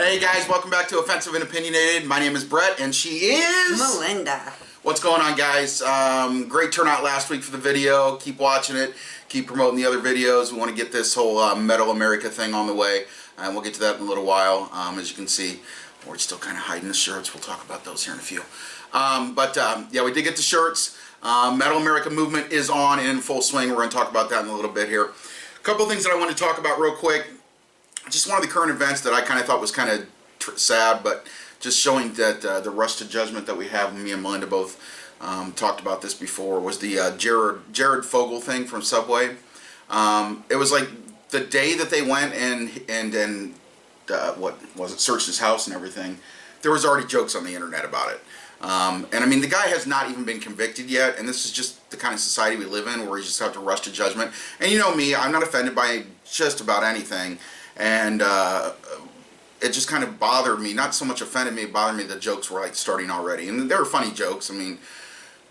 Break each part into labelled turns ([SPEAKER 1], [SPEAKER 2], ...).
[SPEAKER 1] Hey guys, welcome back to Offensive and Opinionated. My name is Brett and she is...
[SPEAKER 2] Melinda.
[SPEAKER 1] What's going on, guys? Great turnout last week for the video. Keep watching it. Keep promoting the other videos. We want to get this whole Metal America thing on the way. And we'll get to that in a little while. As you can see, we're still kind of hiding the shirts. We'll talk about those here in a few. Yeah, we did get the shirts. Metal America movement is on in full swing. We're going to talk about that in a little bit here. A couple of things that I want to talk about real quick. Just one of the current events that I kind of thought was kind of sad, but just showing that the rush to judgment that we have, me and Melinda both talked about this before, was the Jared Fogle thing from Subway. It was like the day that they went and what was it, searched his house and everything, there was already jokes on the internet about it. And I mean, the guy has not even been convicted yet, and this is just the kind of society we live in where you just have to rush to judgment. And you know me, I'm not offended by just about anything. And it just kind of bothered me, not so much offended me, it bothered me the jokes were like starting already. And they were funny jokes. I mean,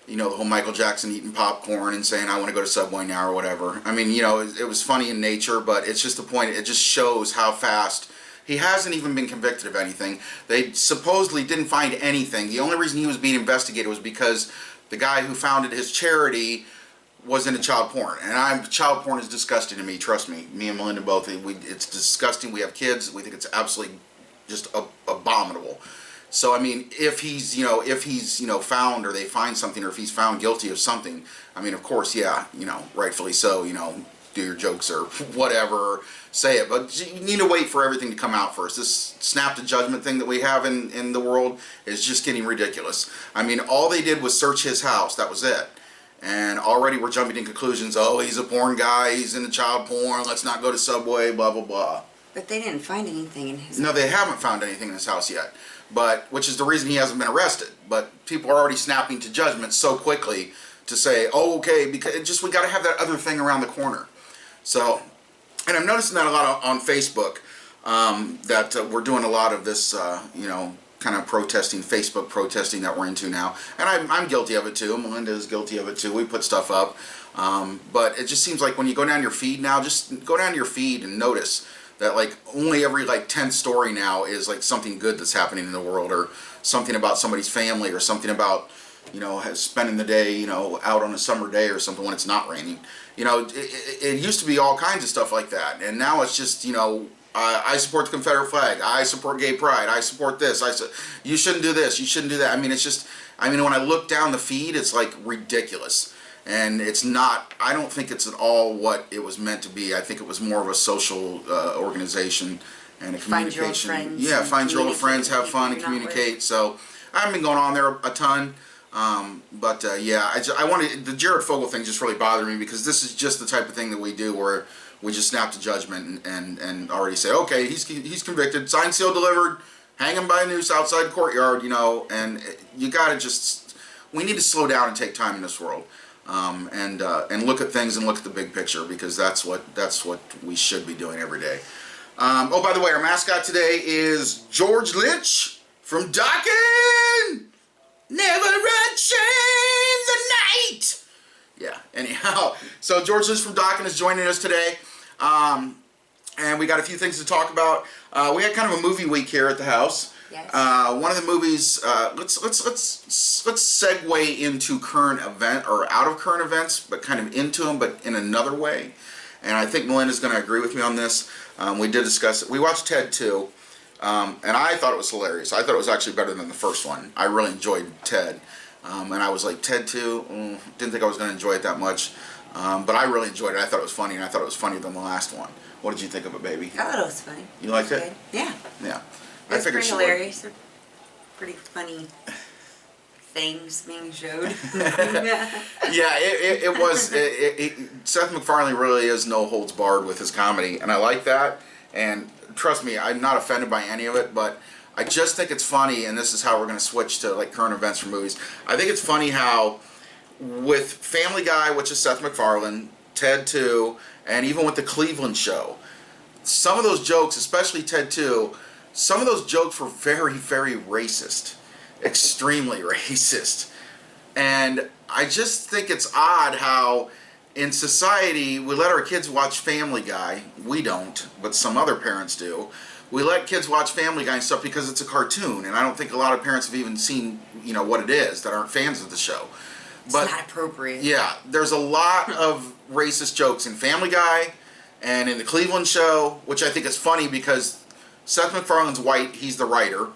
[SPEAKER 1] you know, the whole Michael Jackson eating popcorn and saying, I want to go to Subway now or whatever. I mean, you know, it was funny in nature, but it's just the point, it just shows how fast. He hasn't even been convicted of anything. They supposedly didn't find anything. The only reason he was being investigated was because the guy who founded his charity was into child porn, and child porn is disgusting to me. Trust me, me and Melinda both. It's disgusting. We have kids. We think it's absolutely just abominable. So I mean, if he's found, or they find something, or if he's found guilty of something, I mean, of course, yeah, rightfully so. Do your jokes or whatever, say it. But you need to wait for everything to come out first. This snap to judgment thing that we have in the world is just getting ridiculous. I mean, all they did was search his house. That was it. And already we're jumping to conclusions. Oh, he's a porn guy. He's into child porn. Let's not go to Subway, blah, blah, blah.
[SPEAKER 2] But they didn't find anything in his house.
[SPEAKER 1] No, they haven't found anything in his house yet. Which is the reason he hasn't been arrested. But people are already snapping to judgment so quickly to say, oh, okay, because we got to have that other thing around the corner. So, and I'm noticing that a lot on Facebook, that we're doing a lot of this, kind of protesting, Facebook protesting that we're into now. And I'm guilty of it too. Melinda is guilty of it too. We put stuff up. But it just seems like when you go down your feed now, just go down your feed and notice that like only every like 10th story now is like something good that's happening in the world, or something about somebody's family, or something about, spending the day, out on a summer day or something when it's not raining. It used to be all kinds of stuff like that. And now it's just, I support the Confederate flag. I support gay pride. I support this. You shouldn't do this. You shouldn't do that. I mean, it's just, when I look down the feed, it's like ridiculous. And it's not, I don't think it's at all what it was meant to be. I think it was more of a social organization and a communication.
[SPEAKER 2] Find your old friends.
[SPEAKER 1] Yeah, find your old friends, have fun, and communicate. So I haven't been going on there a ton. Yeah, I wanted, the Jared Fogle thing just really bothered me, because this is just the type of thing that we do where we just snap to judgment and already say, okay, he's convicted, signed, sealed, delivered, hang him by a noose outside the courtyard, and you gotta just, we need to slow down and take time in this world, and look at things and look at the big picture, because that's what we should be doing every day. Oh, by the way, our mascot today is George Lynch from Dockin'. Never unchain the night. Yeah, anyhow, so George Lynch from Dockin' is joining us today, and we got a few things to talk about. We had kind of a movie week here at the house.
[SPEAKER 2] Yes.
[SPEAKER 1] One of the movies, let's segue into current event, or out of current events, but kind of into them, but in another way. And I think Melinda's going to agree with me on this. We did discuss it. We watched Ted 2. And I thought it was hilarious. I thought it was actually better than the first one. I really enjoyed Ted. And I was like, Ted 2, didn't think I was going to enjoy it that much. But I really enjoyed it. I thought it was funny, and I thought it was funnier than the last one. What did you think of it, baby?
[SPEAKER 2] I thought it was funny.
[SPEAKER 1] You liked it?
[SPEAKER 2] Good. Yeah.
[SPEAKER 1] Yeah.
[SPEAKER 2] It was pretty hilarious. Pretty funny things being showed.
[SPEAKER 1] Yeah, it was. Seth MacFarlane really is no holds barred with his comedy, and I like that. And trust me, I'm not offended by any of it, but I just think it's funny, and this is how we're going to switch to like current events for movies. I think it's funny how with Family Guy, which is Seth MacFarlane, Ted 2, and even with the Cleveland Show, some of those jokes, especially Ted 2, some of those jokes were very, very racist. Extremely racist. And I just think it's odd how in society we let our kids watch Family Guy. We don't, but some other parents do. we let kids watch Family Guy and stuff because it's a cartoon, and I don't think a lot of parents have even seen, you know, what it is that aren't fans of the show. But
[SPEAKER 2] it's not appropriate.
[SPEAKER 1] yeah, there's a lot of racist jokes in Family Guy and in the Cleveland Show, which I think is funny because Seth MacFarlane's white, he's the writer.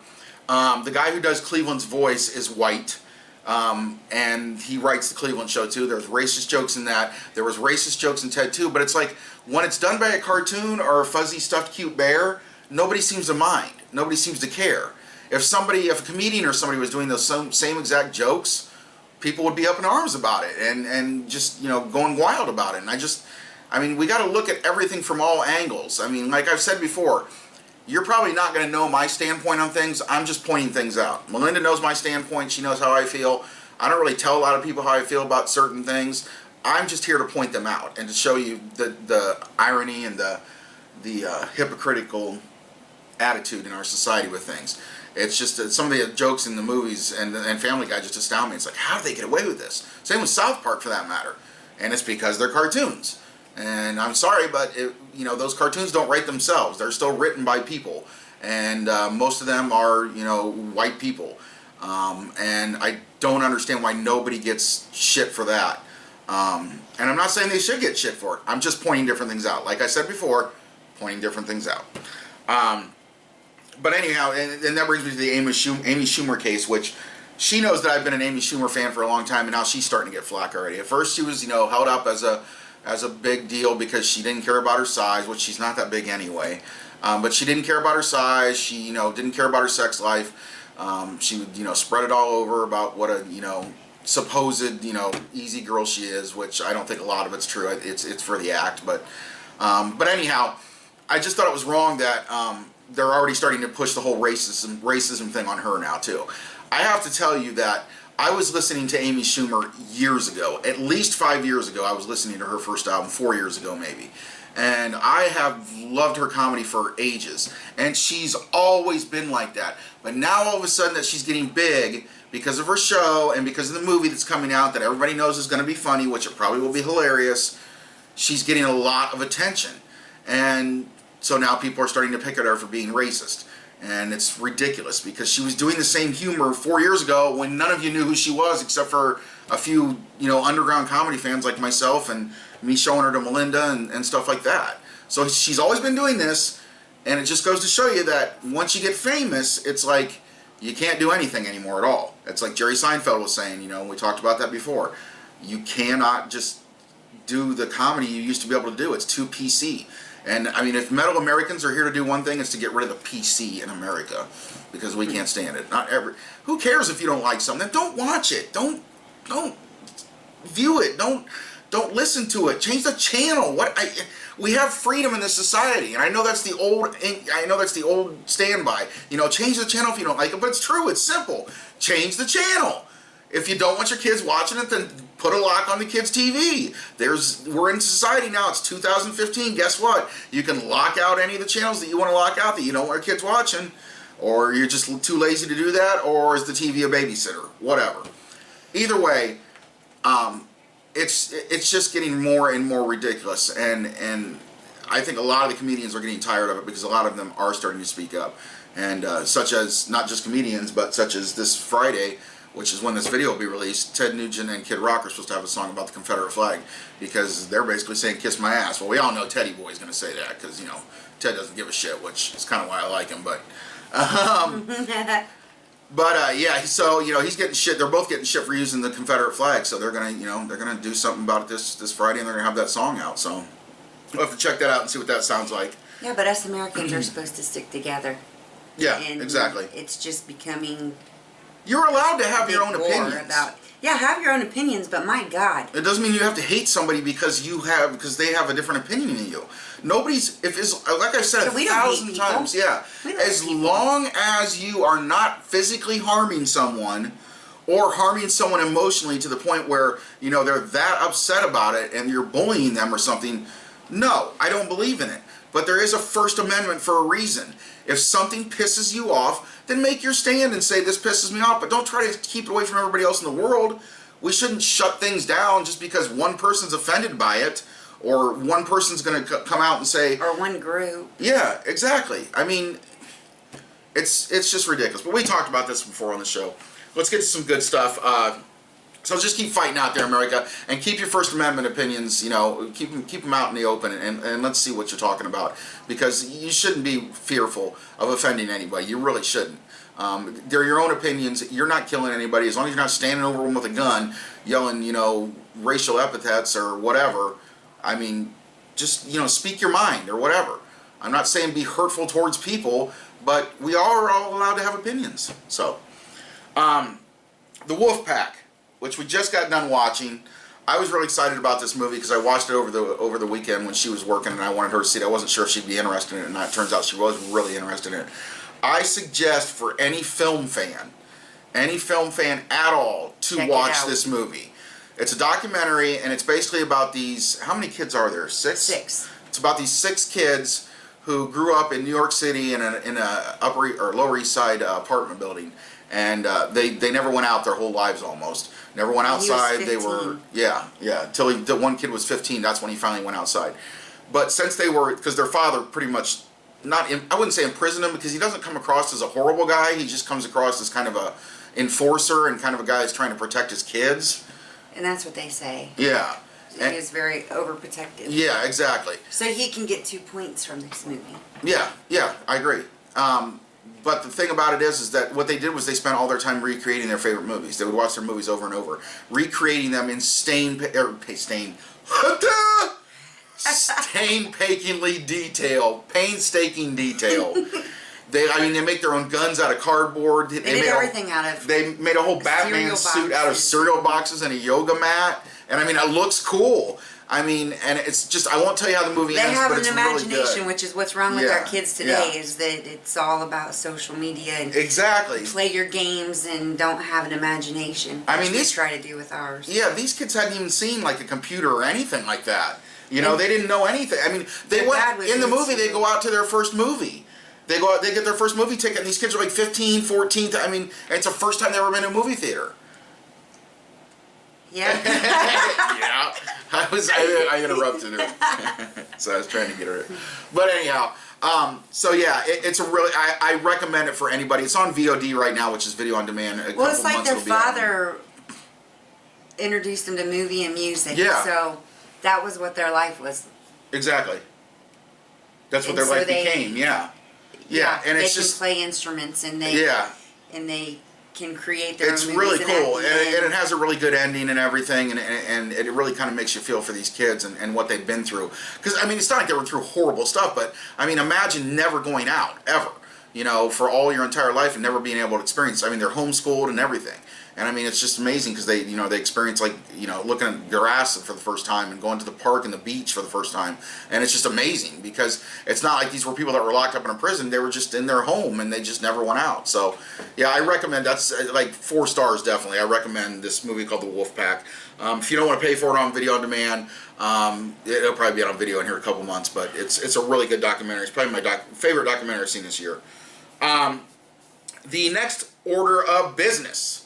[SPEAKER 1] The guy who does Cleveland's voice is white, and he writes the Cleveland Show too. There's racist jokes in that. There was racist jokes in Ted too, but it's like when it's done by a cartoon or a fuzzy stuffed cute bear, nobody seems to mind. Nobody seems to care. If a comedian or somebody was doing those same exact jokes, people would be up in arms about it and just, you know, going wild about it. And I mean, we got to look at everything from all angles. I mean, like I've said before, you're probably not going to know my standpoint on things. I'm just pointing things out. Melinda knows my standpoint. She knows how I feel. I don't really tell a lot of people how I feel about certain things. I'm just here to point them out and to show you the irony and the hypocritical attitude in our society with things. It's just some of the jokes in the movies and Family Guy just astound me. It's like, how do they get away with this? Same with South Park for that matter. And it's because they're cartoons. And I'm sorry, but you know, those cartoons don't write themselves. They're still written by people, and most of them are, you know, white people. And I don't understand why nobody gets shit for that. And I'm not saying they should get shit for it. I'm just pointing different things out. Like I said before, pointing different things out. But anyhow, and that brings me to the Amy Schumer case, which she knows that I've been an Amy Schumer fan for a long time, and now she's starting to get flack already. At first, she was, you know, held up as a big deal because she didn't care about her size, which she's not that big anyway. But she didn't care about her size. She, you know, didn't care about her sex life. She would, you know, spread it all over about what a, you know, supposed, you know, easy girl she is, which I don't think a lot of it's true. It's for the act, but anyhow, I just thought it was wrong that they're already starting to push the whole racism thing on her now too. I have to tell you that I was listening to Amy Schumer years ago, at least 5 years ago. I was listening to her first album, 4 years ago maybe. And I have loved her comedy for ages. And she's always been like that. But now all of a sudden that she's getting big because of her show and because of the movie that's coming out that everybody knows is going to be funny, which it probably will be hilarious, she's getting a lot of attention. And so now people are starting to pick at her for being racist. And it's ridiculous because she was doing the same humor 4 years ago when none of you knew who she was except for a few, you know, underground comedy fans like myself and me showing her to Melinda and stuff like that. So she's always been doing this, and it just goes to show you that once you get famous, it's like you can't do anything anymore at all. It's like Jerry Seinfeld was saying, you know, we talked about that before. You cannot just do the comedy you used to be able to do. It's too PC. And I mean, if metal Americans are here to do one thing, it's to get rid of the PC in America because we can't stand it. Who cares if you don't like something? Don't watch it. Don't view it. Don't listen to it. Change the channel. We have freedom in this society, and I know that's the old standby. You know, change the channel if you don't like it, but it's true. It's simple. Change the channel. If you don't want your kids watching it, then put a lock on the kids' TV. We're in society now. It's 2015. Guess what? You can lock out any of the channels that you want to lock out that you don't want your kids watching, or you're just too lazy to do that, or is the TV a babysitter? Whatever. Either way, it's just getting more and more ridiculous, and I think a lot of the comedians are getting tired of it because a lot of them are starting to speak up, and such as not just comedians, but such as this Friday, which is when this video will be released, Ted Nugent and Kid Rock are supposed to have a song about the Confederate flag because they're basically saying "kiss my ass." Well, we all know Teddy Boy's going to say that because, you know, Ted doesn't give a shit, which is kind of why I like him. But yeah, so, you know, he's getting shit. They're both getting shit for using the Confederate flag. So they're gonna, you know, they're gonna do something about it this Friday, and they're gonna have that song out. So we'll have to check that out and see what that sounds like.
[SPEAKER 2] Yeah, but us Americans are supposed to stick together.
[SPEAKER 1] Yeah,
[SPEAKER 2] and
[SPEAKER 1] exactly.
[SPEAKER 2] It's just becoming.
[SPEAKER 1] You're allowed to have your own opinions.
[SPEAKER 2] Have your own opinions, but my God.
[SPEAKER 1] It doesn't mean you have to hate somebody because they have a different opinion than you. Like I've said 1,000 times, yeah. As long as you are not physically harming someone or harming someone emotionally to the point where, you know, they're that upset about it and you're bullying them or something, no, I don't believe in it. But there is a First Amendment for a reason. If something pisses you off, then make your stand and say, this pisses me off, but don't try to keep it away from everybody else in the world. We shouldn't shut things down just because one person's offended by it, or one person's going to come out and say,
[SPEAKER 2] or one group.
[SPEAKER 1] yeah, exactly. I mean, it's just ridiculous. But we talked about this before on the show. Let's get to some good stuff. So just keep fighting out there, America, and keep your First Amendment opinions, you know, keep them out in the open, and let's see what you're talking about, because you shouldn't be fearful of offending anybody. You really shouldn't. They're your own opinions. You're not killing anybody. As long as you're not standing over them with a gun, yelling, you know, racial epithets or whatever. I mean, just, you know, speak your mind or whatever. I'm not saying be hurtful towards people, but we are all allowed to have opinions. So, The Wolf Pack, which we just got done watching. I was really excited about this movie because I watched it over the weekend when she was working, and I wanted her to see it. I wasn't sure if she'd be interested in it or not. It turns out she was really interested in it. I suggest for any film fan at all, to watch this movie. It's a documentary, and it's basically about these, how many kids are there? Six? It's about these 6 kids who grew up in New York City in a Upper or Lower East Side apartment building, and they never went out their whole lives almost. Never went outside.
[SPEAKER 2] He was 15.
[SPEAKER 1] They were, yeah, until the one kid was 15. That's when he finally went outside. But since they were, because their father pretty much, I wouldn't say imprisoned him, because he doesn't come across as a horrible guy. He just comes across as kind of a enforcer and kind of a guy that's trying to protect his kids.
[SPEAKER 2] And that's what they say.
[SPEAKER 1] Yeah.
[SPEAKER 2] He is very overprotective.
[SPEAKER 1] Yeah, exactly.
[SPEAKER 2] So he can get 2 points from this movie.
[SPEAKER 1] Yeah, I agree. But the thing about it is that what they did was they spent all their time recreating their favorite movies. They would watch their movies over and over, recreating them in painstaking detail. They make their own guns out of cardboard.
[SPEAKER 2] They did everything out of.
[SPEAKER 1] They made a whole Batman suit out of cereal boxes and a yoga mat, and I mean, it looks cool. I mean, and it's just, I won't tell you how the movie ends, but it's really good. They have an imagination,
[SPEAKER 2] which is what's wrong with our kids today, is that it's all about social media and play your games and don't have an imagination. I mean, these try to do with ours.
[SPEAKER 1] Yeah, these kids hadn't even seen like a computer or anything like that. You know, they didn't know anything. I mean, they went in the movie. They go out to their first movie. They go out. They get their first movie ticket, and these kids are like 15, 14. I mean, it's the first time they ever been in a movie theater.
[SPEAKER 2] Yeah.
[SPEAKER 1] Yeah. I interrupted her. So I was trying to get her. But anyhow, so yeah, it's a really, I recommend it for anybody. It's on VOD right now, which is video on demand.
[SPEAKER 2] Well, it's like their father introduced them to movie and music.
[SPEAKER 1] Yeah.
[SPEAKER 2] So that was what their life was.
[SPEAKER 1] Exactly. That's what their life became. Yeah. Yeah. And it's just,
[SPEAKER 2] they can play instruments, and they can create their own movies. It's
[SPEAKER 1] really cool, and it has a really good ending and everything, and it really kind of makes you feel for these kids and what they've been through. Because, I mean, it's not like they were through horrible stuff, but, I mean, imagine never going out, ever, you know, for all your entire life and never being able to experience. I mean, they're homeschooled and everything. And I mean, it's just amazing because they, you know, they experience, like, you know, looking at grass for the first time and going to the park and the beach for the first time. And it's just amazing because it's not like these were people that were locked up in a prison. They were just in their home and they just never went out. So, yeah, I recommend, that's like 4 stars definitely. I recommend this movie called The Wolf Pack. If you don't want to pay for it on video on demand, it'll probably be on video in here in a couple months. But it's a really good documentary. It's probably my favorite documentary I've seen this year. The next order of business.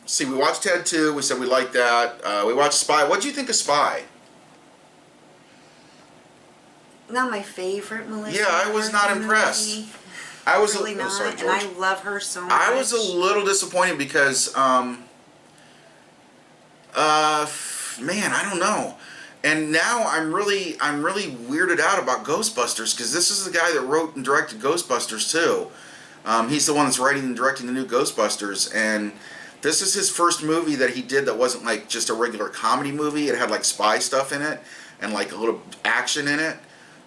[SPEAKER 1] See, we watched Ted 2. We said we liked that. We watched Spy. What did you think of Spy?
[SPEAKER 2] Not my favorite Melissa.
[SPEAKER 1] Yeah, I was not impressed.
[SPEAKER 2] Movie.
[SPEAKER 1] I was
[SPEAKER 2] really not,
[SPEAKER 1] sorry,
[SPEAKER 2] and I love her so much.
[SPEAKER 1] I was a little disappointed because, man, I don't know. And now I'm really weirded out about Ghostbusters because this is the guy that wrote and directed Ghostbusters too. He's the one that's writing and directing the new Ghostbusters, and this is his first movie that he did that wasn't like just a regular comedy movie. It had like spy stuff in it and like a little action in it.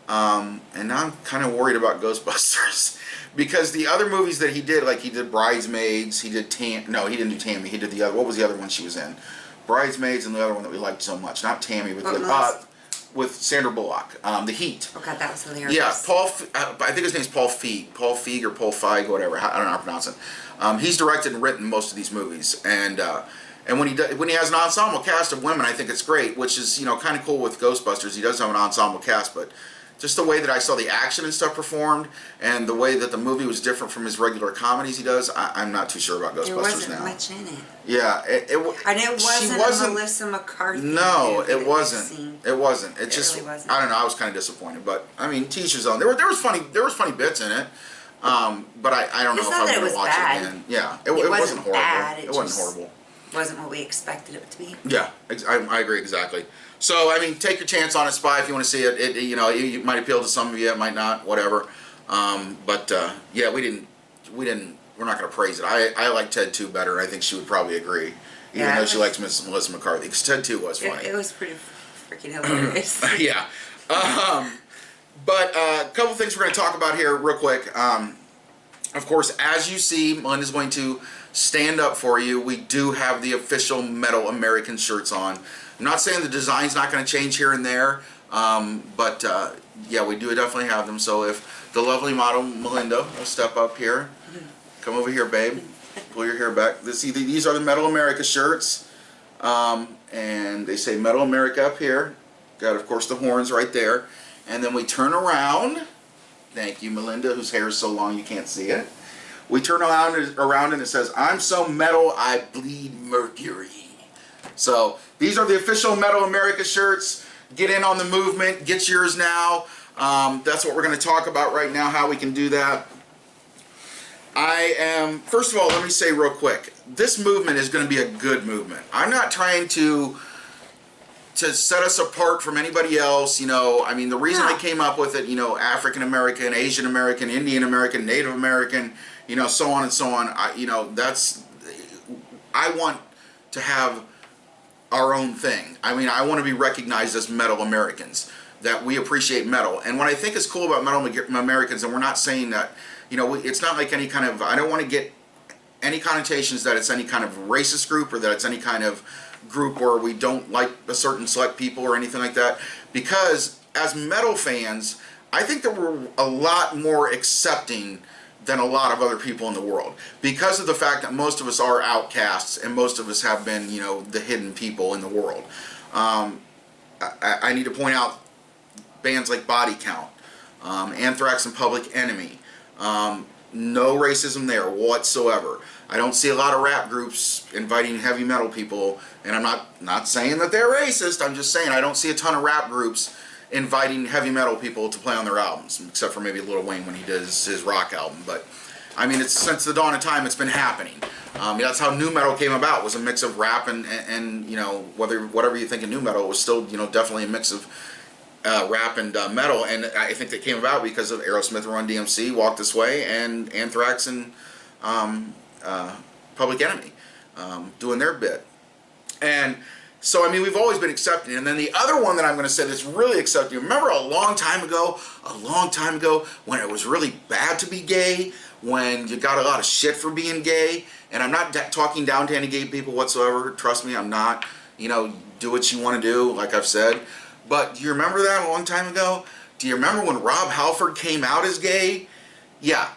[SPEAKER 1] And now I'm kind of worried about Ghostbusters because the other movies that he did, like he did Bridesmaids, he did no, he didn't do Tammy. He did the other. What was the other one she was in? Bridesmaids, and the other one that we liked so much. Not Tammy, but with Sandra Bullock, The Heat.
[SPEAKER 2] Oh God, that was hilarious.
[SPEAKER 1] Yeah, I think his name's Paul Feig or Paul Feig, whatever. I don't know how to pronounce it. He's directed and written most of these movies, and when he has an ensemble cast of women, I think it's great. Which is, you know, kind of cool with Ghostbusters. He does have an ensemble cast, but just the way that I saw the action and stuff performed, and the way that the movie was different from his regular comedies he does, I'm not too sure about Ghostbusters now.
[SPEAKER 2] There wasn't much in it.
[SPEAKER 1] Yeah,
[SPEAKER 2] and it wasn't a Melissa McCarthy.
[SPEAKER 1] No, it wasn't. It wasn't. It just
[SPEAKER 2] really wasn't.
[SPEAKER 1] I don't know. I was kind of disappointed, but I mean, teach his own. There was funny bits in it, but I don't know if I'm going to watch it again. Yeah, it wasn't horrible.
[SPEAKER 2] Bad.
[SPEAKER 1] It wasn't horrible.
[SPEAKER 2] Wasn't what we expected it to be.
[SPEAKER 1] Yeah, I agree exactly. So I mean, take your chance on it, Spy, if you want to see it. It might appeal to some of you, it might not, whatever. But yeah, we're not going to praise it. I like Ted 2 better. I think she would probably agree, even though she likes Melissa McCarthy, because Ted 2 was funny.
[SPEAKER 2] It was pretty freaking hilarious.
[SPEAKER 1] Yeah. But a couple things we're going to talk about here real quick. Of course, as you see, Melinda's going to stand up for you. We do have the official Metal American shirts on. I'm not saying the design's not going to change here and there, but yeah, we do definitely have them. So if the lovely model Melinda will step up here, come over here, babe. Pull your hair back. These are the Metal America shirts, and they say Metal America up here. Got, of course, the horns right there, and then we turn around. Thank you, Melinda, whose hair is so long you can't see it. We turn around and it says, "I'm so metal, I bleed mercury." So these are the official Metal America shirts. Get in on the movement. Get yours now. That's what we're going to talk about right now, how we can do that. First of all, let me say real quick, this movement is going to be a good movement. I'm not trying to set us apart from anybody else. I mean, the reason I came up with it, African American, Asian American, Indian American, Native American, so on and so on. I want to have our own thing. I mean, I want to be recognized as Metal Americans, that we appreciate metal. And what I think is cool about Metal Americans, and we're not saying that, it's not like any kind of, I don't want to get any connotations that it's any kind of racist group or that it's any kind of group where we don't like a certain select people or anything like that. Because as metal fans, I think that we're a lot more accepting than a lot of other people in the world, because of the fact that most of us are outcasts and most of us have been, the hidden people in the world. I need to point out bands like Body Count, Anthrax and Public Enemy. No racism there whatsoever. I don't see a lot of rap groups inviting heavy metal people, and I'm not saying that they're racist. I'm just saying I don't see a ton of rap groups inviting heavy metal people to play on their albums, except for maybe Lil Wayne when he does his rock album. But I mean, it's since the dawn of time it's been happening. That's how nu metal came about, was a mix of rap and whatever you think of nu metal, it was still definitely a mix of rap and metal. And I think that came about because of Aerosmith, Run DMC, Walk This Way, and Anthrax and Public Enemy doing their bit. And so, I mean, we've always been accepting. And then the other one that I'm going to say that's really accepting, remember a long time ago, when it was really bad to be gay, when you got a lot of shit for being gay, and I'm not talking down to any gay people whatsoever, trust me, I'm not, do what you want to do, like I've said. But do you remember that a long time ago? Do you remember when Rob Halford came out as gay? Yeah.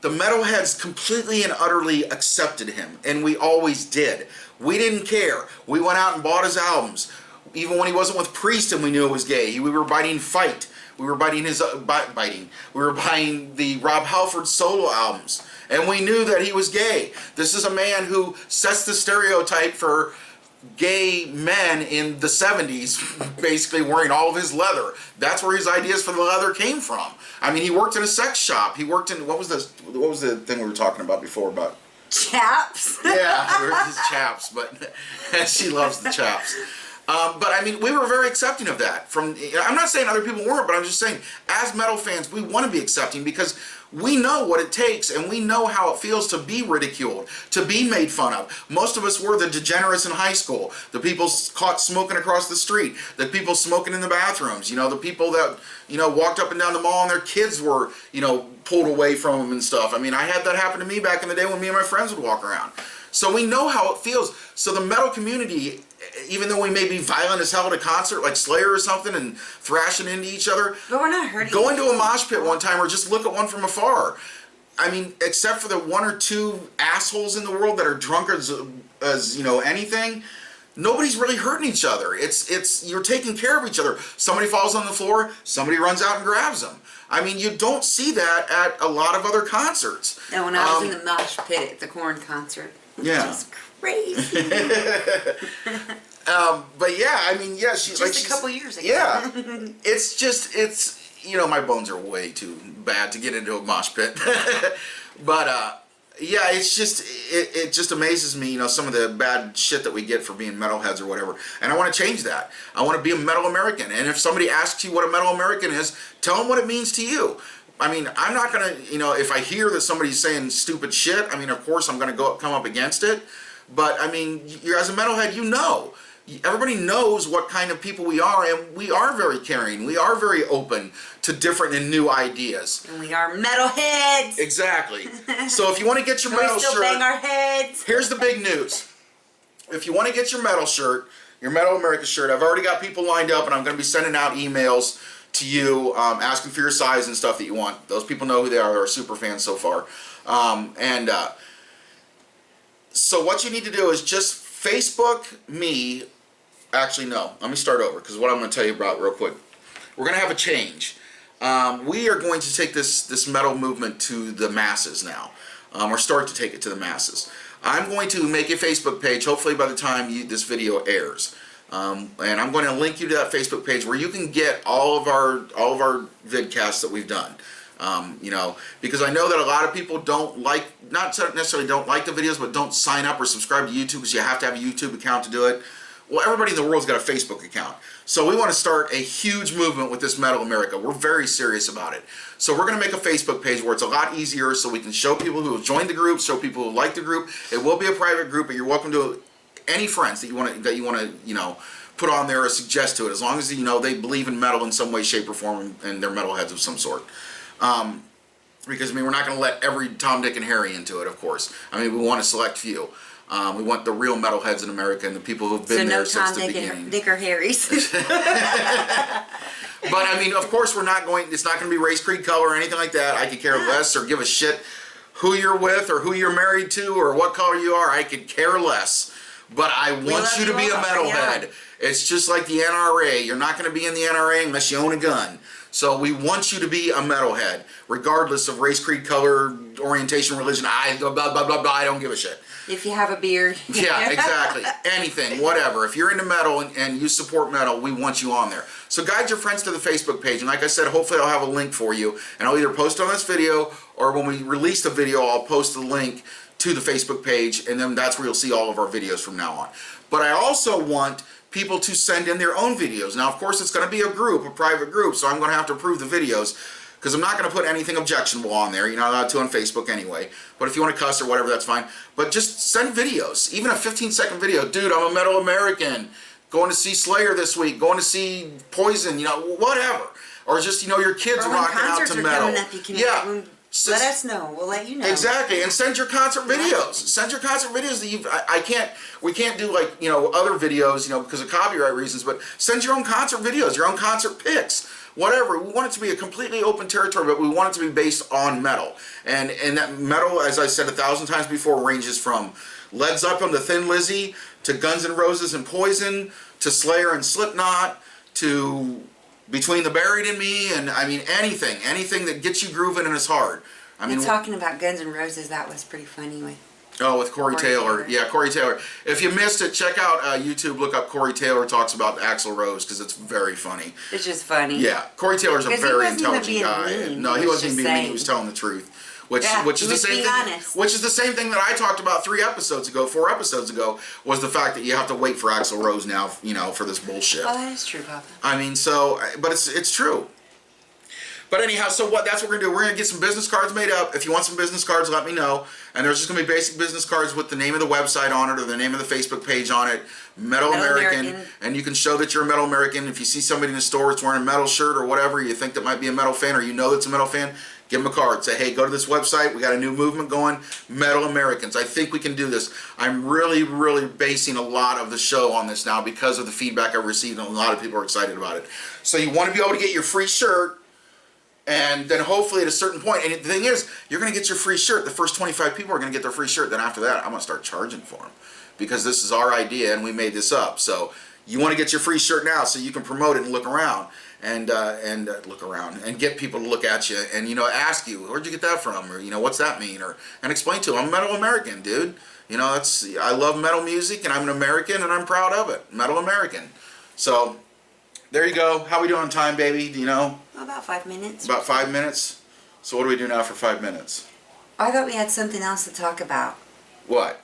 [SPEAKER 1] The metalheads completely and utterly accepted him, and we always did. We didn't care. We went out and bought his albums. Even when he wasn't with Priest and we knew it was gay. We were biting Fight. We were biting his We were buying the Rob Halford solo albums, and we knew that he was gay. This is a man who sets the stereotype for gay men in the 70s, basically wearing all of his leather. That's where his ideas for the leather came from. I mean, he worked in a sex shop. He worked in, what was the thing we were talking about before about?
[SPEAKER 2] Chaps?
[SPEAKER 1] Yeah, his chaps, but she loves the chaps. But I mean, we were very accepting of that. I'm not saying other people weren't, but I'm just saying, as metal fans, we want to be accepting because we know what it takes, and we know how it feels to be ridiculed, to be made fun of. Most of us were the degenerates in high school, the people caught smoking across the street, the people smoking in the bathrooms, the people that, walked up and down the mall and their kids were, pulled away from them and stuff. I mean, I had that happen to me back in the day when me and my friends would walk around. So we know how it feels. So the metal community, even though we may be violent as hell at a concert like Slayer or something and thrashing into each other,
[SPEAKER 2] but we're not hurting.
[SPEAKER 1] Go into a mosh pit one time or just look at one from afar. I mean, except for the one or two assholes in the world that are drunk as anything, nobody's really hurting each other. You're taking care of each other. Somebody falls on the floor, somebody runs out and grabs them. I mean, you don't see that at a lot of other concerts.
[SPEAKER 2] And when I was in the mosh pit at the Korn concert,
[SPEAKER 1] yeah,
[SPEAKER 2] just crazy.
[SPEAKER 1] But yeah, I mean, yeah, she's
[SPEAKER 2] just a couple years ago.
[SPEAKER 1] Yeah, it's you know, my bones are way too bad to get into a mosh pit. But yeah, it's just it just amazes me, you know, some of the bad shit that we get for being metalheads or whatever. And I want to change that. I want to be a metal American. And if somebody asks you what a metal American is, tell them what it means to you. I mean, I'm not gonna, you know, if I hear that somebody's saying stupid shit, I mean, of course I'm gonna come up against it. But I mean, you're, as a metalhead, you know. Everybody knows what kind of people we are, and we are very caring. We are very open to different and new ideas.
[SPEAKER 2] And we are metalheads.
[SPEAKER 1] Exactly. So if you want to get your metal
[SPEAKER 2] we still
[SPEAKER 1] shirt,
[SPEAKER 2] bang our heads.
[SPEAKER 1] Here's the big news. If you want to get your metal shirt, your Metal America shirt, I've already got people lined up, and I'm going to be sending out emails to you asking for your size and stuff that you want. Those people know who they are. They're super fans so far. So what you need to do is just Facebook me. Actually, no. Let me start over, because what I'm going to tell you about real quick. We're going to have a change. We are going to take this metal movement to the masses now, or start to take it to the masses. I'm going to make a Facebook page, hopefully by the time this video airs. And I'm going to link you to that Facebook page where you can get all of our vidcasts that we've done. You know, because I know that a lot of people don't like, not necessarily don't like the videos, but don't sign up or subscribe to YouTube because you have to have a YouTube account to do it. Well, everybody in the world's got a Facebook account. So we want to start a huge movement with this Metal America. We're very serious about it. So we're going to make a Facebook page where it's a lot easier, so we can show people who have joined the group, show people who like the group. It will be a private group, but you're welcome to any friends that you want to you know, put on there or suggest to it, as long as you know they believe in metal in some way, shape, or form, and they're metalheads of some sort. Because I mean, we're not going to let every Tom, Dick, and Harry into it, of course. I mean, we want a select few. We want the real metalheads in America and the people who've been there since the beginning.
[SPEAKER 2] So no Tom, Dick, or Harrys.
[SPEAKER 1] But I mean, of course, we're not going. It's not going to be race, creed, color, or anything like that. I could care less or give a shit who you're with or who you're married to or what color you are. I could care less. But I want you to be a metalhead. Yeah. It's just like the NRA. You're not going to be in the NRA unless you own a gun. So we want you to be a metalhead, regardless of race, creed, color, orientation, religion. Blah, blah, blah, blah, I don't give a shit.
[SPEAKER 2] If you have a beard.
[SPEAKER 1] Yeah, exactly. Anything, whatever. If you're into metal and you support metal, we want you on there. So guide your friends to the Facebook page. And like I said, hopefully I'll have a link for you. And I'll either post on this video, or when we release the video, I'll post the link to the Facebook page. And then that's where you'll see all of our videos from now on. But I also want people to send in their own videos. Now, of course, it's going to be a group, a private group, so I'm going to have to approve the videos, because I'm not going to put anything objectionable on there. You're not allowed to on Facebook anyway. But if you want to cuss or whatever, that's fine. But just send videos, even a 15-second video. Dude, I'm a Metal American. Going to see Slayer this week. Going to see Poison, you know, whatever. Or just, you know, your kids rocking out to metal. Yeah.
[SPEAKER 2] Let us know. We'll let you know.
[SPEAKER 1] Exactly, and send your concert videos. Send your concert videos that we can't do, like, you know, other videos, you know, because of copyright reasons, but send your own concert videos, your own concert pics, whatever. We want it to be a completely open territory, but we want it to be based on metal. And that metal, as I said 1,000 times before, ranges from Led Zeppelin to Thin Lizzy, to Guns N' Roses and Poison, to Slayer and Slipknot, to Between the Buried and Me, and I mean anything that gets you grooving and is hard. I mean,
[SPEAKER 2] talking about Guns N' Roses, that was pretty funny.
[SPEAKER 1] With Corey Taylor. Yeah, Corey Taylor. If you missed it, check out YouTube, look up Corey Taylor talks about Axl Rose, because it's very funny.
[SPEAKER 2] It's just funny.
[SPEAKER 1] Yeah, Corey Taylor's a very intelligent guy.
[SPEAKER 2] Mean.
[SPEAKER 1] No, he wasn't even being mean, he was telling the truth. Which is the same thing. Which is the same thing that I talked about 4 episodes ago, was the fact that you have to wait for Axl Rose now, you know, for this bullshit.
[SPEAKER 2] Oh, that is true, Papa.
[SPEAKER 1] I mean, so, but it's true. But anyhow, so that's what we're going to do. We're going to get some business cards made up. If you want some business cards, let me know. And there's just going to be basic business cards with the name of the website on it, or the name of the Facebook page on it, Metal American. And you can show that you're a Metal American. If you see somebody in the store that's wearing a metal shirt or whatever, you think that might be a metal fan, or you know that's a metal fan, give them a card. Say, hey, go to this website. We got a new movement going, Metal Americans. I think we can do this. I'm really, really basing a lot of the show on this now because of the feedback I've received, and a lot of people are excited about it. So you want to be able to get your free shirt, and then hopefully at a certain point, and the thing is, you're going to get your free shirt. The first 25 people are going to get their free shirt. Then after that, I'm going to start charging for them. because this is our idea and we made this up. So you want to get your free shirt now so you can promote it and look around and look around and get people to look at you and, you know, ask you, where'd you get that from? Or, you know, what's that mean? Or, and explain to them, I'm a metal American, dude. You know, I love metal music and I'm an American and I'm proud of it. Metal American. So there you go. How we doing on time, baby? Do you know?
[SPEAKER 2] About 5 minutes.
[SPEAKER 1] About 5 minutes? So what do we do now for 5 minutes?
[SPEAKER 2] I thought we had something else to talk about.
[SPEAKER 1] What?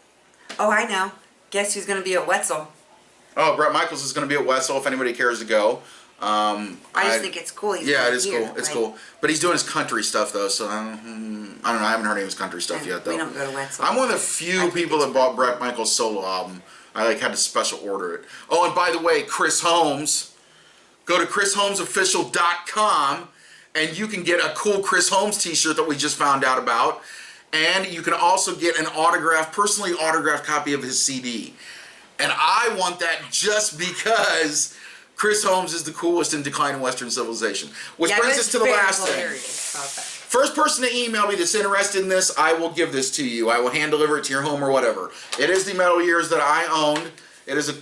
[SPEAKER 2] Oh, I know. Guess who's going to be at Wetzel?
[SPEAKER 1] Oh, Bret Michaels is going to be at Wetzel if anybody cares to go.
[SPEAKER 2] I just think it's cool.
[SPEAKER 1] Yeah, it is cool. It's cool. But he's doing his country stuff, though, so I don't know. I haven't heard any of his country stuff yet, though.
[SPEAKER 2] We don't go to Wetzel.
[SPEAKER 1] I'm one of the few people that bought Bret Michaels' solo album. I had to special order it. Oh, and by the way, Chris Holmes. Go to chrisholmesofficial.com and you can get a cool Chris Holmes t-shirt that we just found out about. And you can also get an personally autographed copy of his CD. And I want that just because Chris Holmes is the coolest in declining Western civilization. Which brings us to the last thing. First person to email me that's interested in this, I will give this to you. I will hand deliver it to your home or whatever. It is the Metal Years that I owned. It is it's a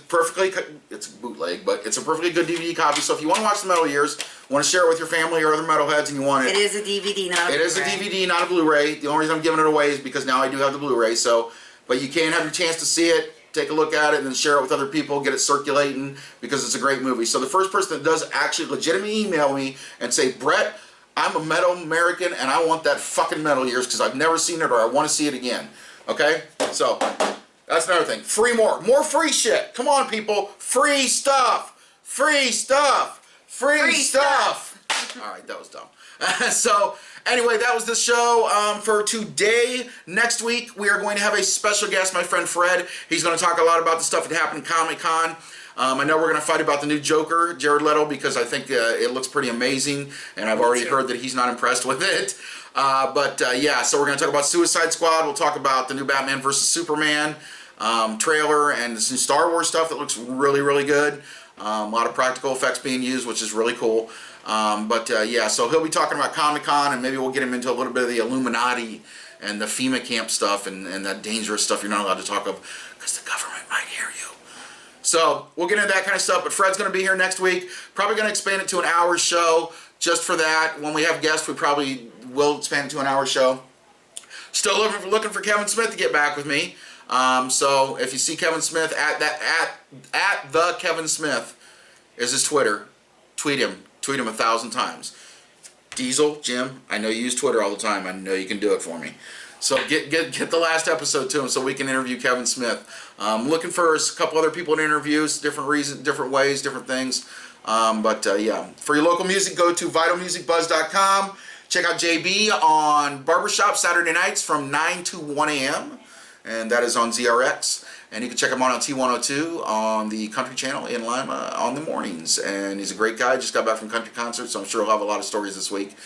[SPEAKER 1] bootleg, but it's a perfectly good DVD copy. So if you want to watch the Metal Years, want to share it with your family or other metalheads and you want it.
[SPEAKER 2] It is a DVD, not a Blu-ray.
[SPEAKER 1] It is a DVD, not a Blu-ray. The only reason I'm giving it away is because now I do have the Blu-ray. So, but you can have your chance to see it, take a look at it, and then share it with other people, get it circulating, because it's a great movie. So the first person that does actually legitimately email me and say, Bret, I'm a metal American and I want that fucking Metal Years because I've never seen it or I want to see it again. Okay? So that's another thing. More free shit. Come on, people. Free stuff. Free stuff. Free stuff. All right, that was dumb. So anyway, that was the show for today. Next week, we are going to have a special guest, my friend Fred. He's going to talk a lot about the stuff that happened at Comic-Con. I know we're going to fight about the new Joker, Jared Leto, because I think it looks pretty amazing, and I've already heard that he's not impressed with it. Yeah, so we're going to talk about Suicide Squad. We'll talk about the new Batman vs. Superman trailer and this new Star Wars stuff that looks really, really good. A lot of practical effects being used, which is really cool. Yeah, so he'll be talking about Comic-Con, and maybe we'll get him into a little bit of the Illuminati and the FEMA camp stuff and that dangerous stuff you're not allowed to talk of because the government might hear you. So we'll get into that kind of stuff, but Fred's going to be here next week. Probably going to expand it to an hour show just for that. When we have guests, we probably will expand it to an hour show. Still looking for Kevin Smith to get back with me. So if you see Kevin Smith at the Kevin Smith is his Twitter. Tweet him 1,000 times. Diesel, Jim, I know you use Twitter all the time. I know you can do it for me. So get the last episode to him so we can interview Kevin Smith. Looking for a couple other people to interview, different reasons, different ways, different things. Yeah, for your local music, go to vitalmusicbuzz.com. Check out JB on Barbershop Saturday nights from 9 to 1 a.m. And that is on ZRX. And you can check him out on T102 on the Country Channel in Lima on the mornings. And he's a great guy. Just got back from country concert, so I'm sure he'll have a lot of stories this week.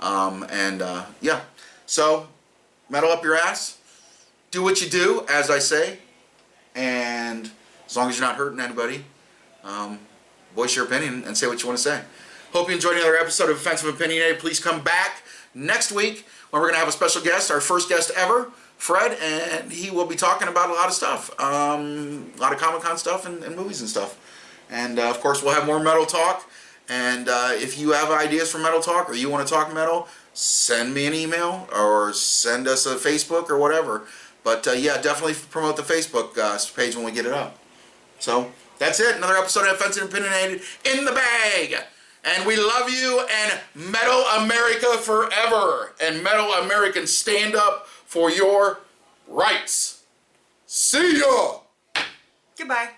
[SPEAKER 1] Yeah. So, metal up your ass. Do what you do, as I say. And as long as you're not hurting anybody, voice your opinion and say what you want to say. Hope you enjoyed another episode of Offensive Opinionated. Please come back next week when we're going to have a special guest, our first guest ever, Fred, and he will be talking about a lot of stuff, a lot of Comic-Con stuff and movies and stuff. And of course, we'll have more metal talk. And if you have ideas for metal talk or you want to talk metal, send me an email or send us a Facebook or whatever. But yeah, definitely promote the Facebook page when we get it up. So that's it. Another episode of Offensive and Opinionated in the bag. And we love you, and Metal America forever. And Metal Americans, stand up for your rights. See ya!
[SPEAKER 2] Goodbye.